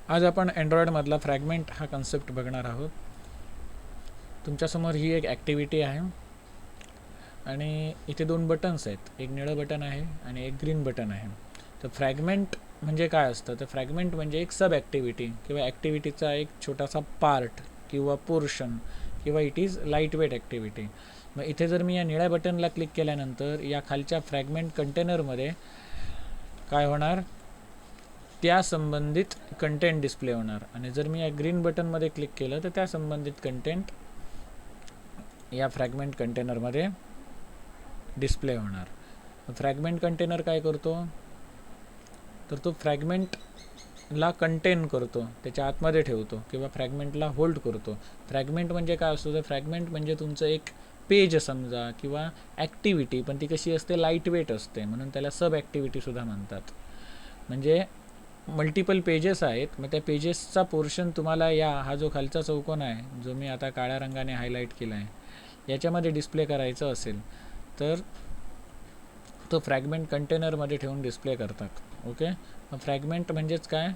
आज आपण अँड्रॉइडमधला फ्रॅगमेंट हा कन्सेप्ट बघणार आहोत. तुमच्यासमोर ही एक ॲक्टिव्हिटी आहे आणि इथे दोन बटन्स आहेत, एक निळं बटन आहे आणि एक ग्रीन बटन आहे. तर फ्रॅगमेंट म्हणजे काय असतं? तर फ्रॅगमेंट म्हणजे एक सब ॲक्टिव्हिटी किंवा ॲक्टिव्हिटीचा एक छोटासा पार्ट किंवा पोर्शन किंवा it is light weight activity. मग इथे जर मी या निळ्या बटनला क्लिक केल्यानंतर या खालच्या फ्रॅगमेंट कंटेनरमध्ये काय होणार? त्या संबंधित कंटेंट डिस्प्ले होणार. आणि जर मी या ग्रीन बटनमध्ये क्लिक केलं तर त्या संबंधित कंटेंट या फ्रॅगमेंट कंटेनरमध्ये डिस्प्ले होणार. फ्रॅगमेंट कंटेनर काय करतो? तर तो फ्रॅगमेंटला कंटेन करतो, त्याच्या आतमध्ये ठेवतो किंवा फ्रॅगमेंटला होल्ड करतो. फ्रॅगमेंट म्हणजे काय असतो? तर फ्रॅगमेंट म्हणजे तुमचं एक पेज समजा किंवा ॲक्टिव्हिटी, पण ती कशी असते? लाईट वेट असते, म्हणून त्याला सब ॲक्टिव्हिटीसुद्धा म्हणतात. म्हणजे मल्टिपल पेजेस आहेत, मग त्या पेजेसचा पोर्शन तुम्हाला हा जो खालचा चौकोन आहे, जो मी आता काळ्या रंगाने हायलाईट केला आहे, याच्यामध्ये डिस्प्ले करायचं असेल तर तो फ्रॅगमेंट कंटेनरमध्ये ठेवून डिस्प्ले करतात. ओके. मग फ्रॅगमेंट म्हणजेच काय?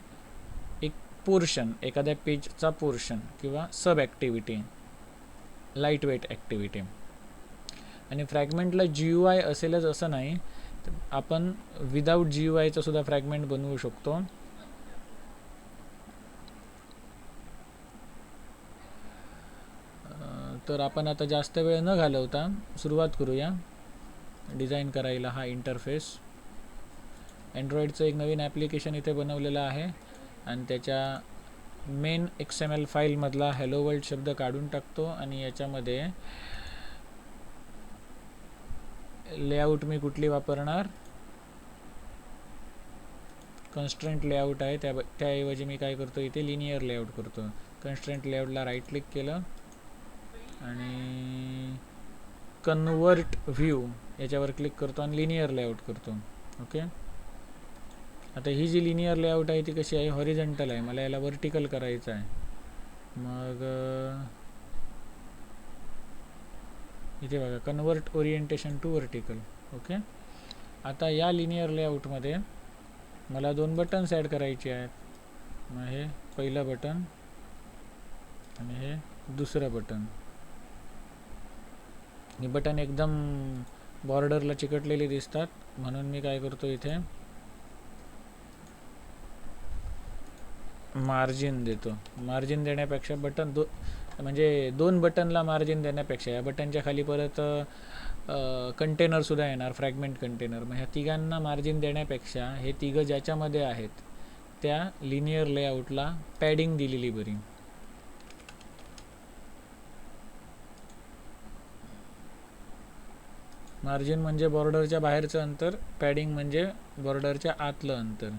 एक पोर्शन, एखाद्या पेजचा पोर्शन किंवा सब ॲक्टिव्हिटी, लाईट वेट ॲक्टिव्हिटी. आणि फ्रॅगमेंटला GUI असेलच असं नाही, तर आपण विदाऊट GUIचं सुद्धा फ्रॅगमेंट बनवू शकतो. तर आपण आता जास्त वेळ न घालवता सुरुवात करूया डिझाईन करायला हा इंटरफेस. अँड्रॉइडचं एक नवीन ॲप्लिकेशन इथे बनवलेलं आहे आणि त्याच्या मेन XML फाईलमधला हॅलो वर्ल्ड शब्द काढून टाकतो आणि याच्यामध्ये लेआउट मी कुठली वापरणार? कन्स्ट्रेंट लेआउट आहे, त्याऐवजी मी काय करतो? इथे लिनियर लेआउट करतो. कन्स्ट्रेंट लेआउटला राईट क्लिक केलं आणि कन्वर्ट व्ह्यू याच्यावर क्लिक करतो आणि लिनियर लेआउट करतो. ओके. आता ही जी लिनियर लेआउट आहे ती कशी आहे? हॉरिझॉन्टल आहे. मला याला वर्टिकल करायचं आहे. मग इथे बघा, convert orientation to vertical. Okay. आता या लिनियर लेआउटमध्ये मला दोन बटन्स ॲड करायचे आहेत. मग हे पहिलं बटन आणि हे दुसरं बटन. हे बटन एकदम बॉर्डरला चिकटलेले दिसतात, म्हणून मी काय करतो? इथे मार्जिन देतो. मार्जिन देण्यापेक्षा म्हणजे दोन बटनला मार्जिन देण्यापेक्षा या बटनच्या खाली परत कंटेनरसुद्धा येणार, फ्रॅगमेंट कंटेनर. मग ह्या तिघांना मार्जिन देण्यापेक्षा हे तिघं ज्याच्यामध्ये आहेत त्या लिनियर लेआउटला पॅडिंग दिलेली बरी. मार्जिन म्हणजे बॉर्डरच्या बाहेरचं अंतर, पॅडिंग म्हणजे बॉर्डरच्या आतलं अंतर.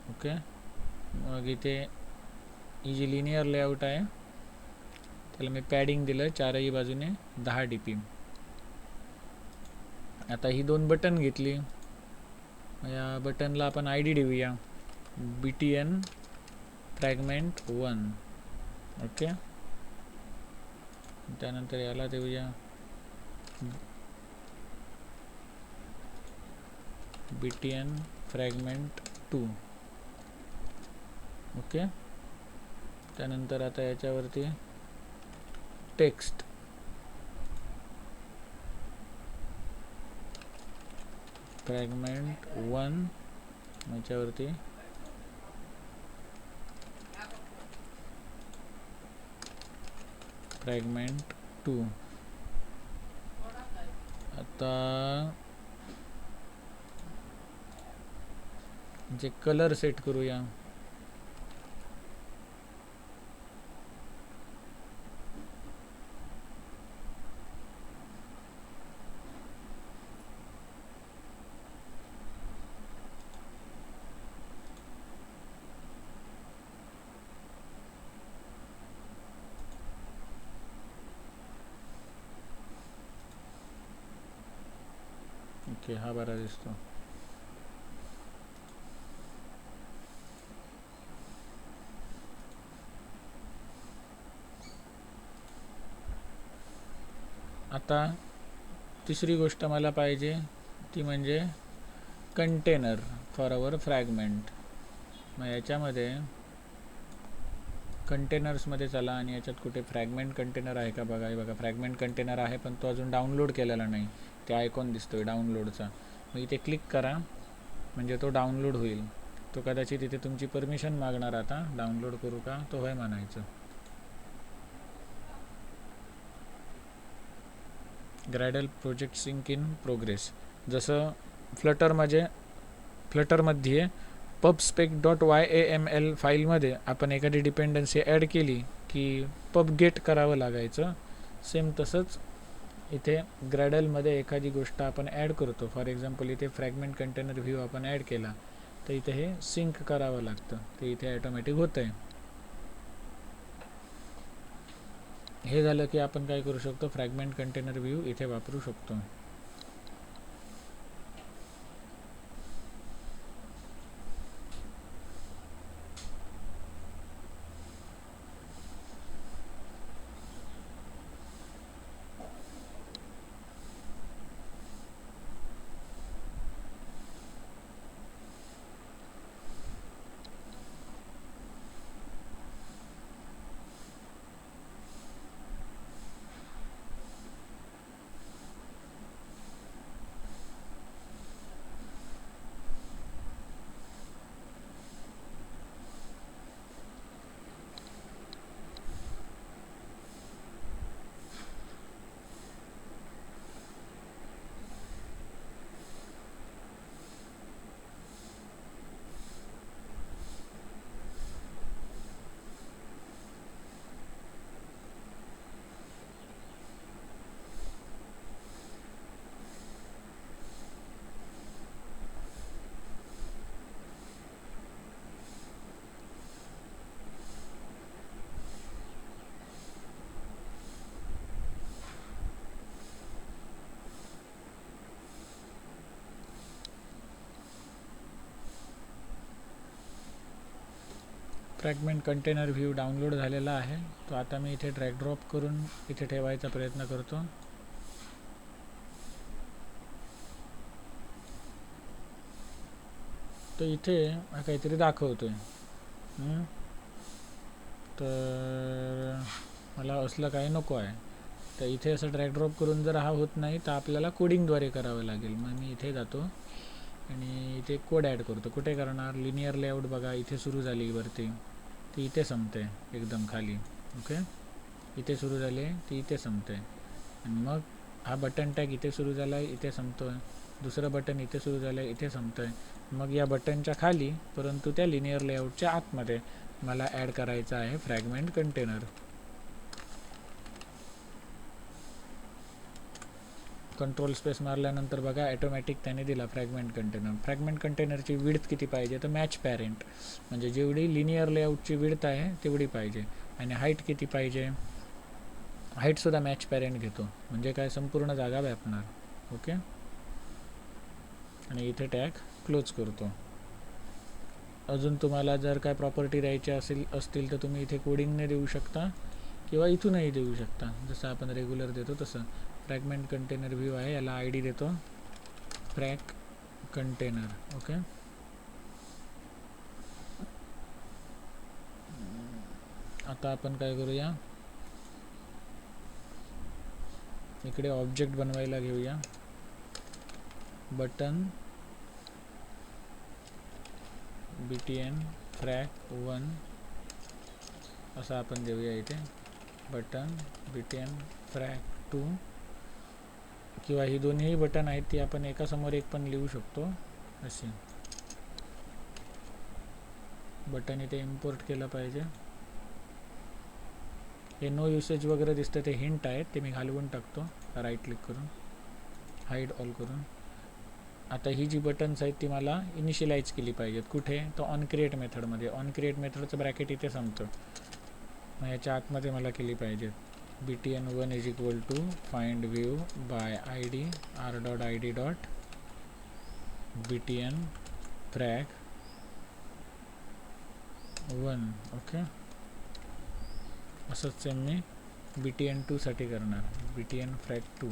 ओके. मग इथे ही जी लिनियर लेआउट आहे त्याला मी पॅडिंग दिलं चारही बाजूने 10 dp. आता ही दोन बटन घेतली, या बटनला आपण ID देऊया BTN फ्रॅगमेंट 1. ओके. त्यानंतर याला देऊया BTN फ्रॅगमेंट 2. ओके. त्यानंतर आता याच्यावरती टेक्स्ट फ्रॅगमेंट 1, याच्यावरती फ्रॅगमेंट 2. आता जे कलर सेट करूया. ओके, हा बरा दिसतो. आता तिसरी गोष्ट मला पाहिजे ती म्हणजे कंटेनर. For our fragment. मग याच्यामध्ये कंटेनर्समध्ये चला आणि याच्यात कुठे फ्रॅगमेंट कंटेनर आहे का बघा. हे बघा फ्रॅगमेंट कंटेनर आहे, पण तो अजून डाउनलोड केलेला नाही. ते आयकॉन दिसतोय डाउनलोडचा. मग इथे क्लिक करा म्हणजे तो डाउनलोड होईल. तो कदाचित इथे तुमची परमिशन मागणार. आता डाउनलोड करू का, तो होय म्हणायचं. ग्रॅडल प्रोजेक्ट सिंक इन प्रोग्रेस. जसं फ्लटरमध्ये pubspec.yaml फाईलमध्ये आपण एखादी डिपेंडन्सी ॲड केली की पब गेट करावं लागायचं. सेम तसंच इथे ग्रॅडलमध्ये एखादी गोष्ट आपण ॲड करतो. फॉर एक्झाम्पल इथे फ्रॅगमेंट कंटेनर व्ह्यू आपण ॲड केला तर इथे हे सिंक करावं लागतं. ते इथे ॲटोमॅटिक होतं आहे. हे झालं की आपण काय करू शकतो, फ्रॅगमेंट कंटेनर व्ह्यू इथे वापरू शकतो. फ्रॅगमेंट कंटेनर व्ह्यू डाउनलोड झालेला आहे. तो आता मी इथे ड्रॅग ड्रॉप करून इथे ठेवायचा प्रयत्न करतो. तर इथे काहीतरी दाखवतोय. तर मला असलं काही नको आहे. तर इथे असं ड्रॅग ड्रॉप करून जर हा होत नाही तर आपल्याला कोडिंगद्वारे करावं लागेल. मग मी इथे जातो आणि इथे कोड ॲड करतो. कुठे करणार, लिनियर लेआउट बघा इथे सुरू झाली वरती, ती इथे संपते एकदम खाली. ओके, इथे सुरू झाली ती इथे संपते. आणि मग हा बटन टॅग इथे सुरू झाला आहे, इथे संपतो आहे. दुसरं बटन इथे सुरू झालं आहे, इथे संपतं आहे. मग या बटनच्या खाली परंतु त्या लिनियर लेआउटच्या आतमध्ये मला ॲड करायचं आहे फ्रॅगमेंट कंटेनर. कंट्रोल स्पेस मारल्यानंतर बघा ॲटोमॅटिक त्याने दिला फ्रॅगमेंट कंटेनर. फ्रॅगमेंट कंटेनरची विड्थ किती पाहिजे तर मॅच पॅरेंट, म्हणजे जेवढी लिनियर लेआउटची विड्थ आहे तेवढी पाहिजे. आणि हाईट किती पाहिजे, हाईटसुद्धा मॅच पॅरेंट घेतो, म्हणजे काय संपूर्ण जागा व्यापणार. ओके, आणि इथे टॅग क्लोज करतो. अजून तुम्हाला जर काय प्रॉपर्टी द्यायच्या असतील तर तुम्ही इथे कोडिंगने देऊ शकता किंवा इथूनही देऊ शकता, जसं आपण रेग्युलर देतो तसं. फ्रॅगमेंट कंटेनर व्ह्यू आहे, याला आय डी देतो फ्रॅग कंटेनर. ओके, आता आपण काय करूया, इकडे ऑब्जेक्ट बनवायला घेऊया. बटन btn frag1 असं आपण देऊया इथे. बटन btn frag2, किंवा ही दोन्ही बटन आहेत ती आपण एकासमोर एक पण लिहू शकतो अशी. बटन इथे इम्पोर्ट केलं पाहिजे. हे नो युसेज वगैरे दिसतं ते हिंट आहेत, ते मी घालवून टाकतो राईट क्लिक करून, हाईड ऑल करून. आता ही जी बटन्स आहेत ती मला इनिशियलाइज केली पाहिजेत. कुठे, तो ऑन क्रिएट मेथडमध्ये. ऑन क्रिएट मेथडचं ब्रॅकेट इथे संपतं, मग याच्या आतमध्ये मला केली पाहिजेत. btn1 is equal to find view by I D r.id. btn frag1. Okay, असंच सेम मी btn2 साठी करणार. btn frag2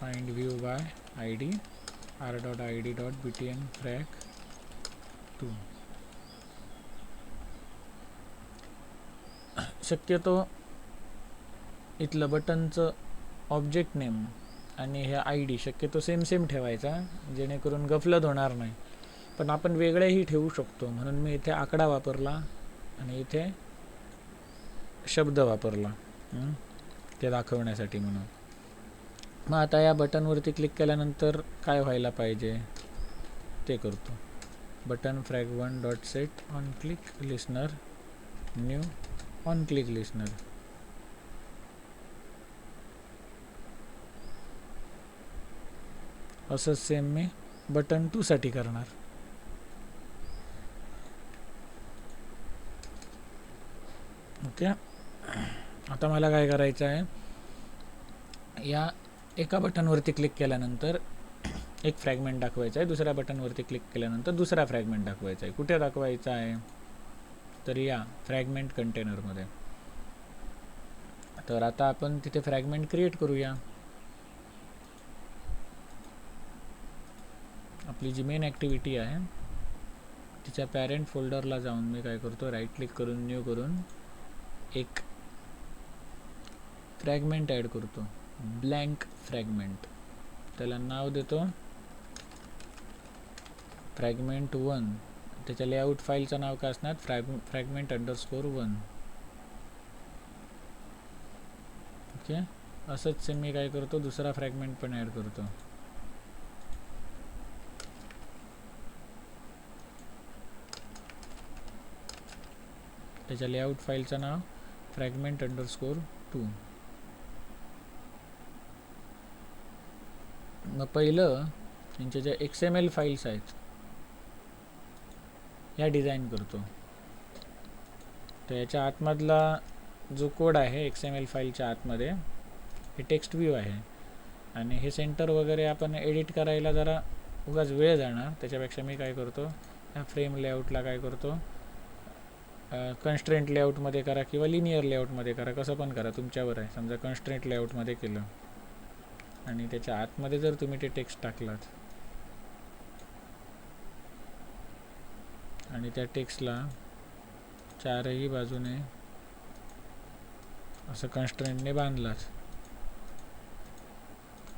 find view by I D r.id.btn frag 2. शक्यतो इथलं बटनचं ऑब्जेक्ट नेम आणि हे आय डी शक्यतो सेम ठेवायचा, जेणेकरून गफलत होणार नाही. पण आपण वेगळेही ठेवू शकतो, म्हणून मी इथे आकडा वापरला आणि इथे शब्द वापरला ते दाखवण्यासाठी म्हणून. मग आता या बटनवरती क्लिक केल्यानंतर काय व्हायला पाहिजे ते करतो. Button frag1 dot set on click listener new on click listener. असंच सेम मी बटन 2 साठी करणार. ओके, आता मला काय करायचं आहे, या एका बटनवरती क्लिक केल्यानंतर एक फ्रॅगमेंट दाखवायचा आहे, दुसऱ्या बटनवरती क्लिक केल्यानंतर दुसरा फ्रॅगमेंट दाखवायचा आहे. कुठे दाखवायचा आहे, तर या फ्रॅगमेंट कंटेनरमध्ये. तर आता आपण तिथे फ्रॅगमेंट क्रिएट करूया. आपली जी मेन ॲक्टिव्हिटी आहे तिच्या पॅरेंट फोल्डरला जाऊन मी काय करतो, राईट क्लिक करून न्यू करून एक फ्रॅगमेंट ॲड करतो, ब्लँक फ्रॅगमेंट. त्याला नाव देतो fragment1. त्याच्या लेआउट फाईलचं नाव काय असणार, fragment_1. ओके, असंच सेम मी काय करतो, दुसरा फ्रॅगमेंट पण ॲड करतो. त्याच्या लेआउट फाईलचं नाव fragment_2. मग पहिलं यांच्या ज्या XML फाईल्स आहेत या डिझाईन करतो. तर याच्या आतमधला जो कोड आहे XML फाईलच्या आतमध्ये हे टेक्स्ट व्ह्यू आहे, आणि हे सेंटर वगैरे आपण एडिट करायला जरा उगाच वेळ जाणार. त्याच्यापेक्षा मी काय करतो, ह्या फ्रेम लेआउटला काय करतो, कन्स्ट्रेंट लेआउटमध्ये करा किंवा लिनियर लेआउटमध्ये करा, कसं पण करा, तुमच्यावर आहे. समजा कन्स्ट्रेंट लेआउटमध्ये केलं आणि त्याच्या आतमध्ये जर तुम्ही ते टेक्स्ट टाकलात आणि त्या टेक्स्टला चारही बाजूने असं कन्स्ट्रेंटने बांधलात,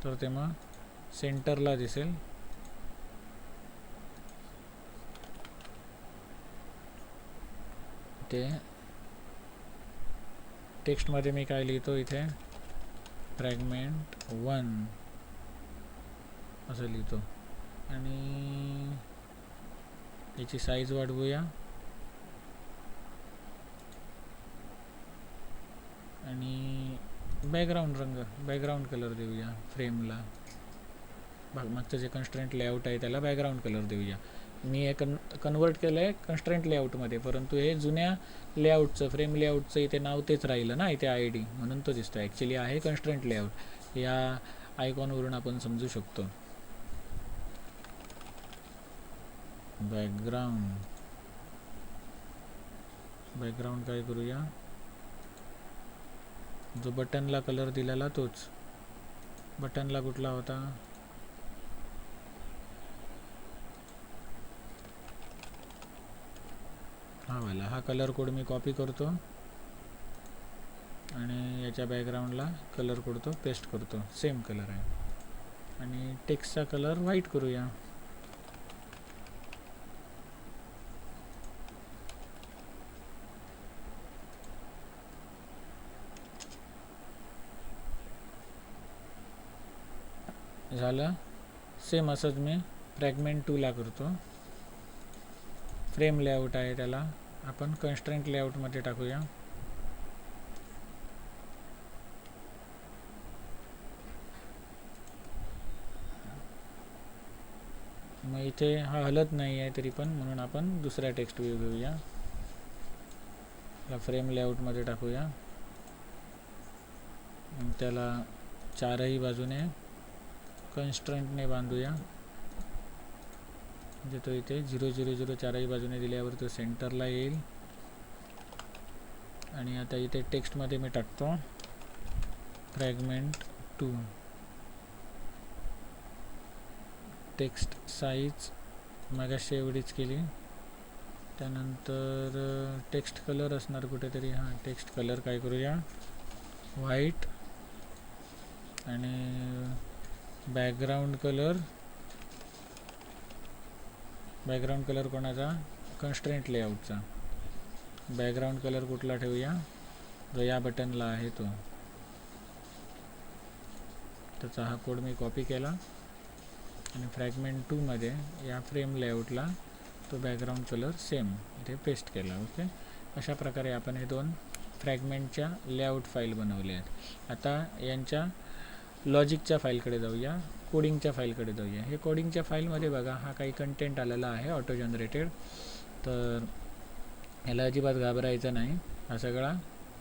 तर ते मग सेंटरला दिसेल. ते टेक्स्टमध्ये मी काय लिहितो, इथे fragment1 असं लिहितो, आणि याची साईज वाढवूया आणि बॅकग्राऊंड कलर देऊया फ्रेमला. मागचं जे कन्स्ट्रेंट लेआउट आहे त्याला बॅकग्राऊंड कलर देऊया. मी हे कन्वर्ट केलं आहे कन्स्ट्रेंट लेआउटमध्ये, परंतु हे जुन्या लेआउटचं, फ्रेम लेआउटचं इथे नाव तेच राहिलं ना, इथे आय डी, म्हणून तो दिसतो. ॲक्च्युली आहे कन्स्ट्रेंट लेआउट, या आयकॉनवरून आपण समजू शकतो. बॅकग्राऊंड काय करूया, जो बटनला कलर दिलेला तोच. बटनला कुठला होता, हा वाला. हा कलर कोड मी कॉपी करतो आणि याच्या बॅकग्राऊंडला कलर कोड तो पेस्ट करतो, सेम कलर आहे. आणि टेक्स्टचा कलर व्हाईट करूया. झालं. सेम असंच मी fragment2ला करतो. फ्रेम लेआउट आहे त्याला आपण कन्स्ट्रेंट लेआउटमध्ये टाकूया. मग इथे हा हलत नाही आहे तरी पण, म्हणून आपण दुसरा टेक्स्ट व्ह्यू घेऊया, फ्रेम लेआउटमध्ये टाकूया. त्याला चारही बाजूने कन्स्ट्रेंटने बांधूया, म्हणजे तो इथे 000 चारही बाजूने दिल्यावर तो सेंटरला येईल. आणि आता इथे टेक्स्टमध्ये मी टाकतो fragment2. टेक्स्ट साईज मगाशी एवढीच केली. त्यानंतर टेक्स्ट कलर असणार कुठेतरी. हां, टेक्स्ट कलर काय करूया, व्हाईट. आणि बॅकग्राऊंड कलर कोणाचा, कन्स्ट्रेंट लेआउटचा. बॅकग्राऊंड कलर कुठला ठेवूया, जो या बटनला आहे तो. त्याचा हा कोड मी कॉपी केला आणि फ्रॅगमेंट 2 मध्ये या फ्रेम लेआउटला तो बॅकग्राऊंड कलर सेम इथे पेस्ट केला. ओके, अशा प्रकारे आपण हे 2 फ्रॅगमेंटच्या लेआउट फाईल बनवले आहेत. आता यांच्या लॉजिकच्या फाईलकडे जाऊया, कोडिंगच्या फाईलकडे जाऊया. हे कोडिंगच्या फाईलमध्ये बघा, हा काही कंटेंट आलेला आहे ऑटो जनरेटेड. तर याला अजिबात घाबरायचं नाही, हा सगळा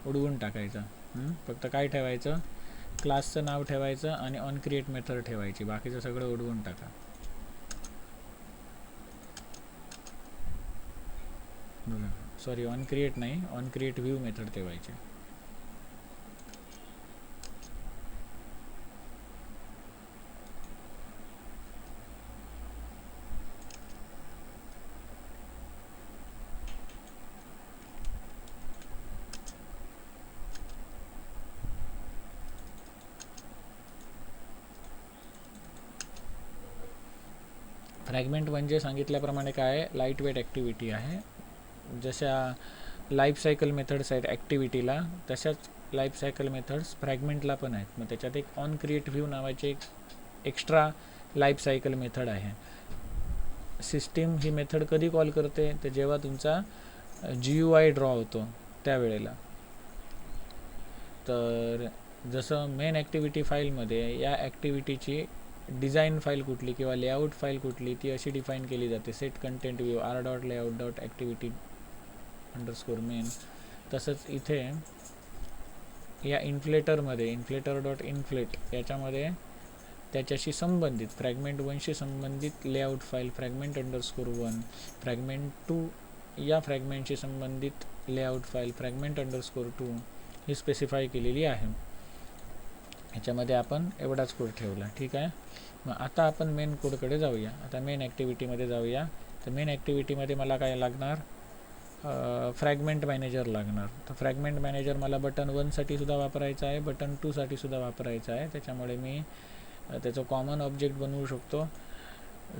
उडवून टाकायचा. फक्त काय ठेवायचं, क्लासचं नाव ठेवायचं आणि ऑन क्रिएट मेथड ठेवायची. बाकीचं सगळं उडवून टाका. बघा, सॉरी, ऑन क्रिएट नाही, ऑन क्रिएट व्ह्यू मेथड ठेवायची. फ्रॅगमेंट म्हणजे सांगितल्याप्रमाणे काय, लाईट वेट ॲक्टिव्हिटी आहे. जशा लाईफ सायकल मेथड्स आहेत ॲक्टिव्हिटीला, तशाच लाईफ सायकल मेथड्स फ्रॅगमेंटला पण आहेत. मग त्याच्यात एक ऑन क्रिएट व्ह्यू नावाची एक एक्स्ट्रा लाईफ सायकल मेथड आहे. सिस्टीम ही मेथड कधी कॉल करते, तर जेव्हा तुमचा GUI ड्रॉ होतो त्यावेळेला. तर जसं मेन ॲक्टिव्हिटी फाईलमध्ये या ॲक्टिव्हिटीची डिझाईन फाईल कुठली किंवा लेआउट फाईल कुठली ती अशी डिफाईन केली जाते, सेट कंटेंट व्ह्यू r.layout.activity_main. तसंच इथे या इन्फ्लेटरमध्ये inflator.inflate याच्यामध्ये त्याच्याशी संबंधित फ्रॅगमेंट 1शी संबंधित लेआउट फाईल fragment_1, फ्रॅगमेंट 2 या फ्रॅगमेंटशी संबंधित लेआउट फाईल fragment_2 ही स्पेसिफाय केलेली आहे. ह्याच्यामध्ये आपण एवढाच कोड ठेवला. ठीक आहे, मग आता आपण मेन कोडकडे जाऊया. आता मेन ॲक्टिव्हिटीमध्ये जाऊया. तर मेन ॲक्टिव्हिटीमध्ये मला काय लागणार, फ्रॅगमेंट मॅनेजर लागणार. तर फ्रॅगमेंट मॅनेजर मला बटन 1साठी सुद्धा वापरायचा आहे, बटन 2साठी सुद्धा वापरायचा आहे. त्याच्यामुळे मी त्याचं कॉमन ऑब्जेक्ट बनवू शकतो.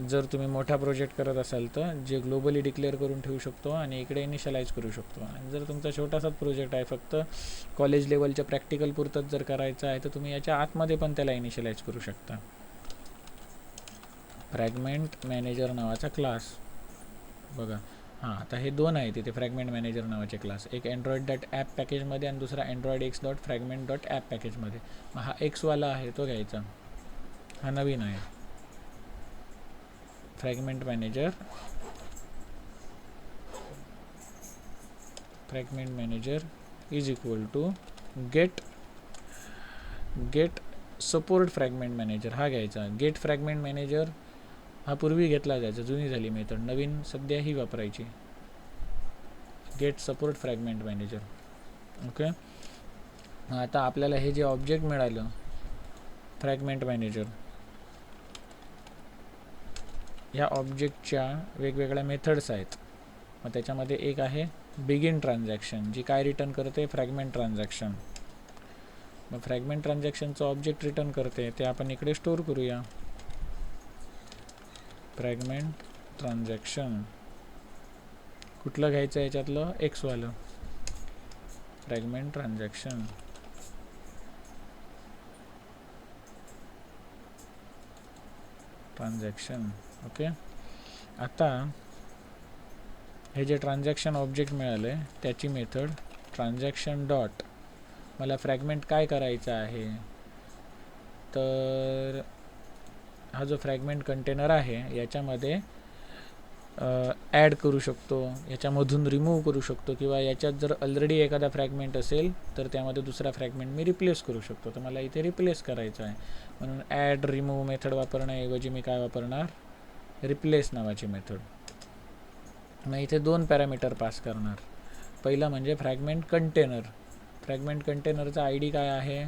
जर तुम्ही मोठा प्रोजेक्ट करत असाल तर जे ग्लोबली डिक्लेअर करून ठेवू शकतो आणि इकडे इनिशियलाइज करू शकतो. आणि जर तुमचा छोटासाच प्रोजेक्ट आहे, फक्त कॉलेज लेवलच्या प्रॅक्टिकल पुरतंच जर करायचं आहे, तर तुम्ही याच्या आतमध्ये पण त्याला इनिशियलाइज करू शकता. फ्रॅगमेंट मॅनेजर नावाचा क्लास बघा. हां, आता हे 2 आहेत इथे फ्रॅगमेंट मॅनेजर नावाचे क्लास. एक Android.app पॅकेजमध्ये आणि दुसरा Android_x.fragment.app पॅकेजमध्ये. मग हा एक्सवाला आहे तो घ्यायचा, हा नवीन आहे. Fragment manager is equal to get support fragment manager हा घ्यायचा. गेट फ्रॅगमेंट मॅनेजर हा पूर्वी घेतला जायचा, जुनी झाली मेथड, नवीन सध्या ही वापरायची. Gate support fragment manager. Okay, आता आपल्याला हे जे ऑब्जेक्ट मिळालं फ्रॅगमेंट मॅनेजर, ह्या ऑब्जेक्टच्या वेगवेगळ्या मेथड्स आहेत. मग त्याच्यामध्ये एक आहे बिगिन ट्रान्झॅक्शन, जी काय रिटर्न करते, फ्रॅगमेंट ट्रान्झॅक्शन. मग फ्रॅगमेंट ट्रान्झॅक्शनचं ऑब्जेक्ट रिटर्न करते, ते आपण इकडे स्टोअर करूया. फ्रॅगमेंट ट्रान्झॅक्शन कुठलं घ्यायचं, याच्यातलं एक्सवालं. Fragment transaction okay. आता हे जे ट्रान्झॅक्शन ऑब्जेक्ट मिळालं आहे त्याची मेथड ट्रान्झॅक्शन डॉट, मला फ्रॅगमेंट काय करायचं आहे, तर हा जो फ्रॅगमेंट कंटेनर आहे याच्यामध्ये ॲड करू शकतो, याच्यामधून रिमूव्ह करू शकतो, किंवा याच्यात जर ऑलरेडी एखादा फ्रॅगमेंट असेल तर त्यामध्ये दुसरा फ्रॅगमेंट मी रिप्लेस करू शकतो. तर मला इथे रिप्लेस करायचं आहे, म्हणून ॲड रिमूव्ह मेथड वापरण्याऐवजी मी काय वापरणार, रिप्लेस नावाची मेथड. मग इथे 2 पॅरामीटर पास करणार. पहिलं म्हणजे फ्रॅगमेंट कंटेनर. फ्रॅगमेंट कंटेनरचा ID काय आहे,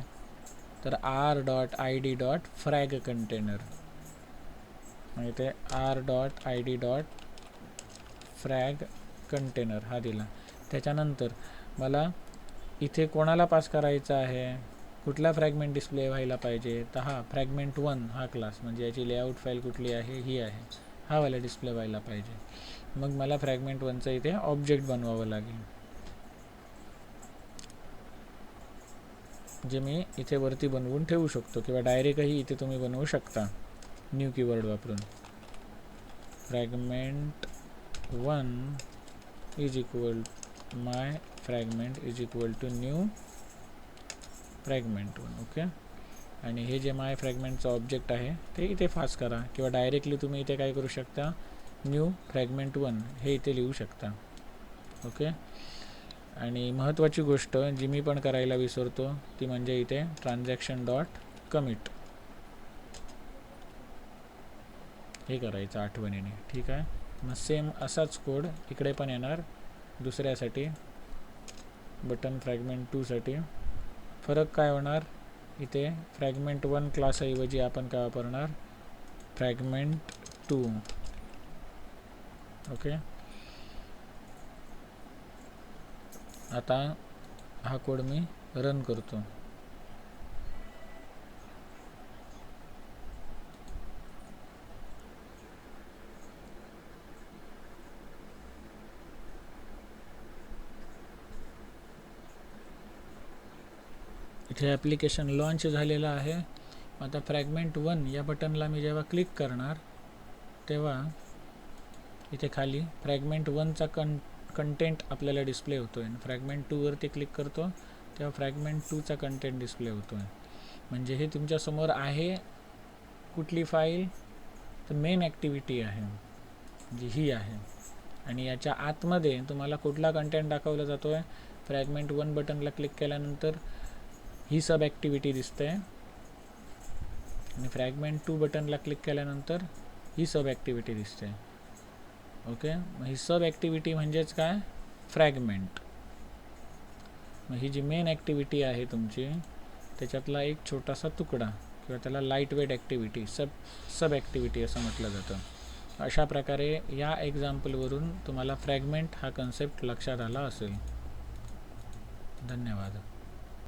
तर r.id.frag कंटेनर. मग इथे R dot I D dot frag container हा दिला. त्याच्यानंतर मला इथे कोणाला पास करायचा आहे, कुठला फ्रॅगमेंट डिस्प्ले व्हायला पाहिजे, तर हा फ्रॅगमेंट 1 हा क्लास, म्हणजे याची लेआउट फाईल कुठली आहे, ही आहे, हा वाला डिस्प्ले व्हायला पाहिजे. मग मला फ्रॅगमेंट 1चं इथे ऑब्जेक्ट बनवावं लागेल, जे मी इथे वरती बनवून ठेवू शकतो किंवा डायरेक्टही इथे तुम्ही बनवू शकता न्यू कीवर्ड वापरून. Fragment 1 is equal my fragment is equal to new fragment 1. Okay. आणि हे जे माय फ्रॅगमेंटचं ऑब्जेक्ट आहे ते इथे पास करा, किंवा डायरेक्टली तुम्ही इथे काय करू शकता, न्यू फ्रॅगमेंट 1 हे इथे लिहू शकता. ओके. आणि महत्त्वाची गोष्ट जी मी पण करायला विसरतो ती म्हणजे इथे ट्रान्झॅक्शन डॉट कमिट हे करायचं आठवणीने. ठीक आहे. मग सेम असाच कोड इकडे पण येणार दुसऱ्यासाठी, बटन फ्रॅगमेंट 2साठी. फरक काय होणार, इथे फ्रॅगमेंट 1 क्लासऐवजी आपण काय वापरणार, फ्रॅगमेंट 2. ओके. आता हा कोड मी रन करतो. इथे ॲप्लिकेशन लॉन्च झालेलं आहे. आता फ्रॅगमेंट 1 या बटनला मी जेव्हा क्लिक करणार तेव्हा इथे खाली फ्रॅगमेंट 1चा कंटेंट आपल्याला डिस्प्ले होतो आहे. फ्रॅगमेंट 2वरती क्लिक करतो तेव्हा फ्रॅगमेंट 2चा कंटेंट डिस्प्ले होतो आहे. म्हणजे हे तुमच्यासमोर आहे कुठली फाईल, तर मेन ॲक्टिव्हिटी आहे जी ही आहे. आणि याच्या आतमध्ये तुम्हाला कुठला कंटेंट दाखवला जातो आहे, फ्रॅगमेंट 1 बटनला क्लिक केल्यानंतर ही सब ॲक्टिव्हिटी दिसते आणि फ्रॅगमेंट 2 बटनला क्लिक केल्यानंतर ही सब ॲक्टिव्हिटी दिसते. ओके. मग ही सब ॲक्टिव्हिटी म्हणजेच काय, फ्रॅगमेंट. मग ही जी मेन ॲक्टिव्हिटी आहे तुमची त्याच्यातला एक छोटासा तुकडा, किंवा त्याला लाईट वेट ॲक्टिव्हिटी, सब ॲक्टिव्हिटी असं म्हटलं जातं. अशा प्रकारे या एक्झाम्पलवरून तुम्हाला फ्रॅगमेंट हा कन्सेप्ट लक्षात आला असेल. धन्यवाद.